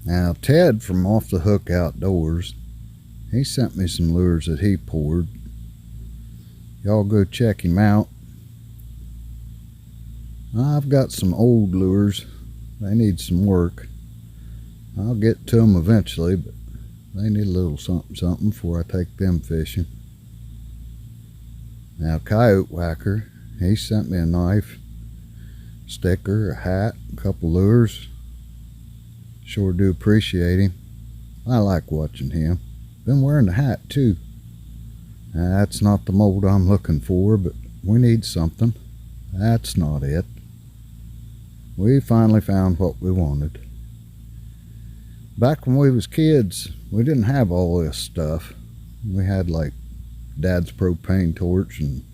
Now Ted from Off the Hook Outdoors, he sent me some lures that he poured. Y'all go check him out. I've got some old lures. They need some work. I'll get to them eventually, but they need a little something before I take them fishing. Now Coyote Whacker, he sent me a knife, sticker, a hat, a couple lures. Sure do appreciate him. I like watching him. Been wearing the hat too. That's not the mold I'm looking for, but we need something. That's not it. We finally found what we wanted. Back when we was kids, we didn't have all this stuff. We had like Dad's propane torch and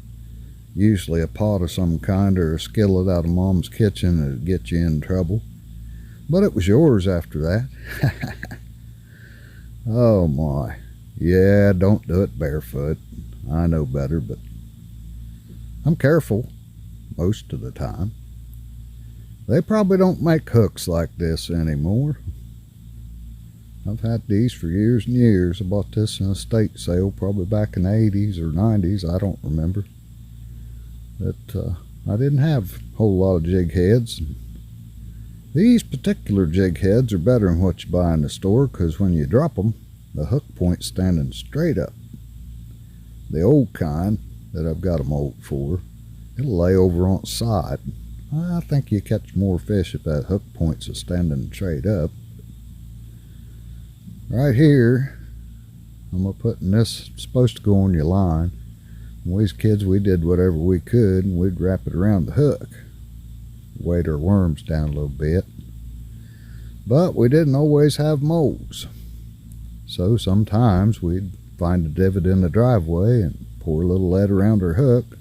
usually a pot of some kind or a skillet out of Mom's kitchen that'd get you in trouble. But it was yours after that. Oh my. Yeah, don't do it barefoot. I know better, but I'm careful most of the time. They probably don't make hooks like this anymore. I've had these for years and years. I bought this in a estate sale probably back in the 80s or 90s. I don't remember. But I didn't have a whole lot of jig heads. These particular jig heads are better than what you buy in the store because when you drop them, the hook point's standing straight up. The old kind that I've got them old for, it'll lay over on its side. I think you catch more fish if that hook point's standing straight up. Right here, I'm going to put in this, it's supposed to go on your line. When we was kids, we did whatever we could and we'd wrap it around the hook. Weight our worms down a little bit. But we didn't always have molds. So sometimes we'd find a divot in the driveway and pour a little lead around our hook.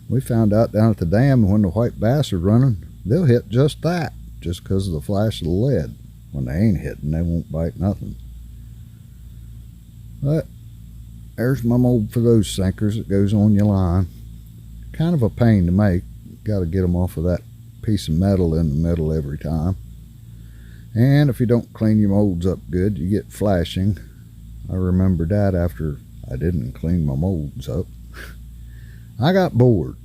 We found out down at the dam when the white bass are running, they'll hit just that, just because of the flash of the lead. When they ain't hitting, they won't bite nothing. But there's my mold for those sinkers that goes on your line. Kind of a pain to make. Got to get them off of that piece of metal in the middle every time. And if you don't clean your molds up good, you get flashing. I remember that after I didn't clean my molds up. I got bored.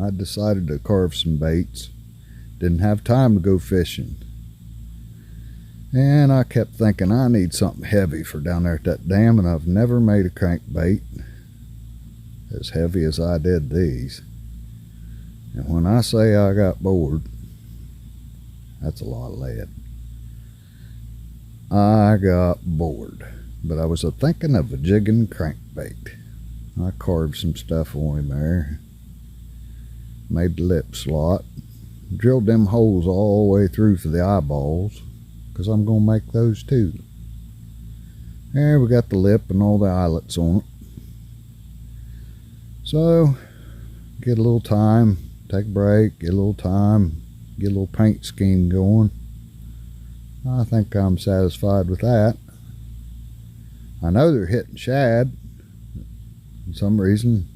I decided to carve some baits. Didn't have time to go fishing. And I kept thinking I need something heavy for down there at that dam, and I've never made a crankbait as heavy as I did these. And when I say I got bored, that's a lot of lead. I got bored, but I was thinking of a jigging crankbait. I carved some stuff on him there, made the lip slot, drilled them holes all the way through for the eyeballs, because I'm going to make those too. There we got the lip and all the eyelets on it. So, get a little time, take a break, get a little time, get a little paint scheme going. I think I'm satisfied with that. I know they're hitting shad. For some reason,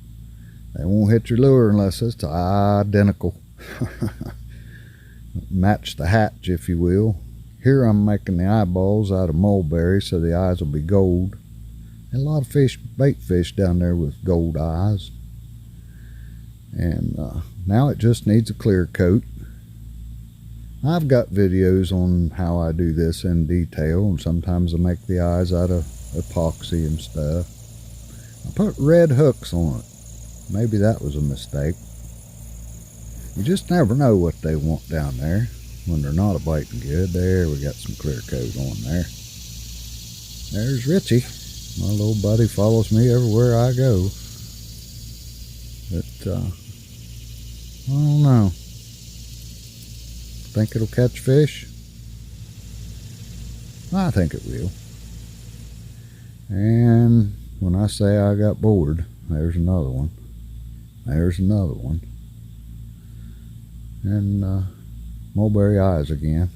they won't hit your lure unless it's identical. Match the hatch, if you will. Here I'm making the eyeballs out of mulberry so the eyes will be gold. And a lot of fish, bait fish down there with gold eyes. And now it just needs a clear coat. I've got videos on how I do this in detail, and sometimes I make the eyes out of epoxy and stuff. I put red hooks on it. Maybe that was a mistake. You just never know what they want down there when they're not a biting good. There, we got some clear coat on there. There's Richie. My little buddy follows me everywhere I go. But, I don't know. Think it'll catch fish? I think it will. And when I say I got bored, there's another one. There's another one. And mulberry eyes again.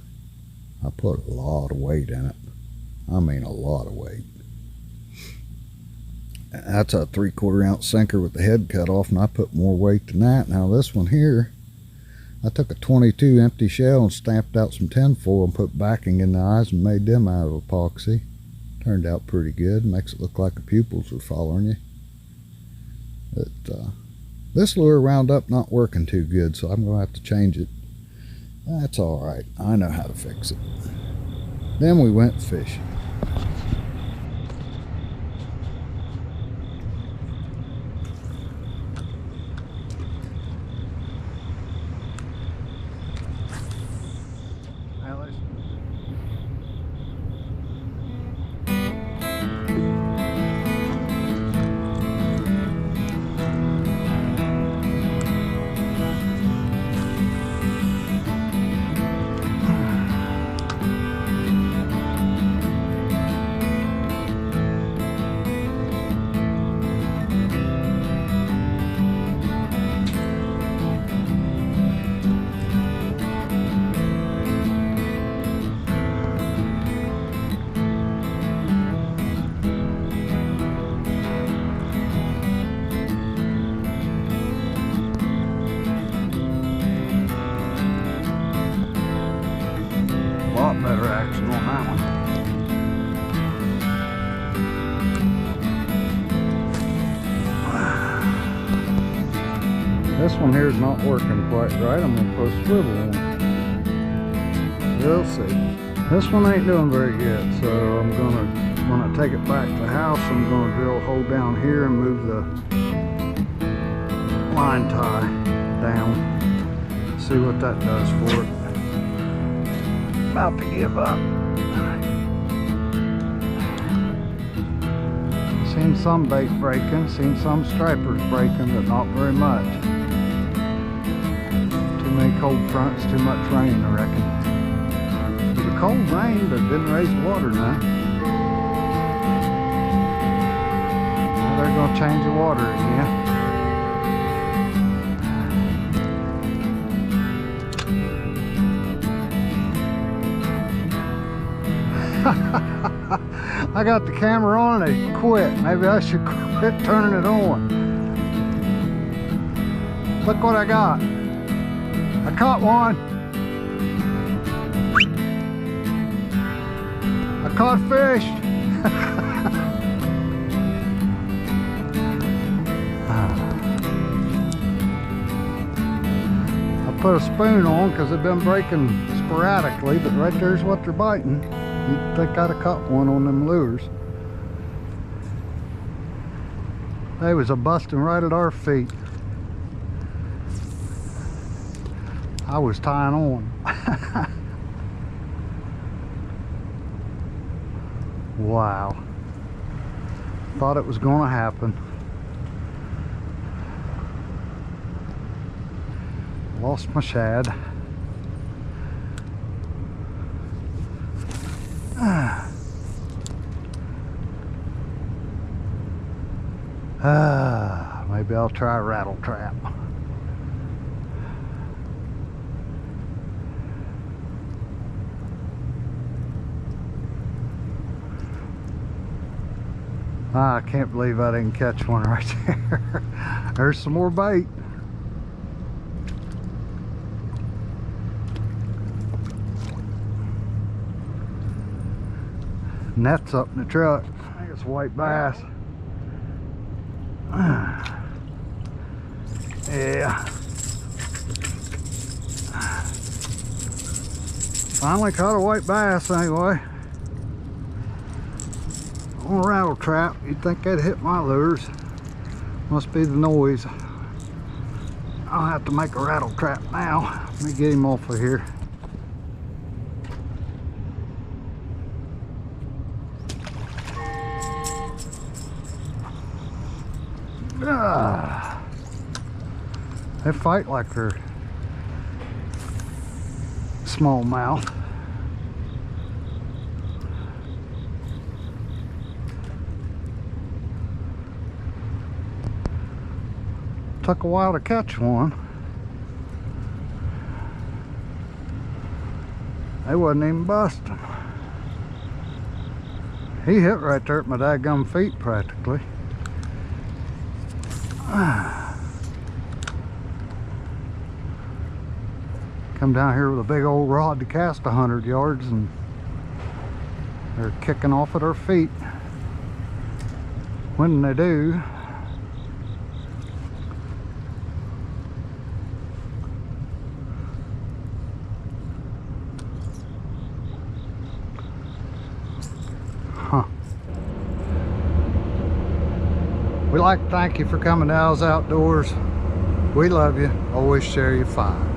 I put a lot of weight in it. I mean a lot of weight. That's a 3/4 ounce sinker with the head cut off, and I put more weight than that. Now this one here, I took a 22 empty shell and stamped out some tinfoil and put backing in the eyes and made them out of epoxy. Turned out pretty good. Makes it look like the pupils are following you. But this lure wound up not working too good, so I'm going to have to change it. That's all right. I know how to fix it. Then we went fishing. Better action on that one. This one here is not working quite right. I'm gonna put a swivel on it. We'll see. This one ain't doing very good, so I'm gonna, when I take it back to the house, I'm gonna drill a hole down here and move the line tie down. See what that does for it. About to give up. Seen some bait breaking, seen some stripers breaking, but not very much. Too many cold fronts, too much rain, I reckon. It was a cold rain, but it didn't raise the water none. Now they're gonna change the water again. I got the camera on and it quit. Maybe I should quit turning it on. Look what I got. I caught one. I caught fish. I put a spoon on because they've been breaking sporadically, but right there's what they're biting. You'd think I'd have caught one on them lures. They was a busting right at our feet. I was tying on. Wow. Thought it was gonna happen. Lost my shad. Maybe I'll try a rattle trap. I can't believe I didn't catch one right there. There's some more bait. Net's up in the truck. I think it's a white bass. Yeah. Finally caught a white bass anyway. On a rattle trap. You'd think they'd hit my lures. Must be the noise. I'll have to make a rattle trap now. Let me get him off of here. They fight like they're smallmouth. Took a while to catch one. They wasn't even busting. He hit right there at my daggum feet practically. Come down here with a big old rod to cast 100 yards and they're kicking off at our feet. When they do, we'd like to thank you for coming to Al's Outdoors. We love you. Always share your fire.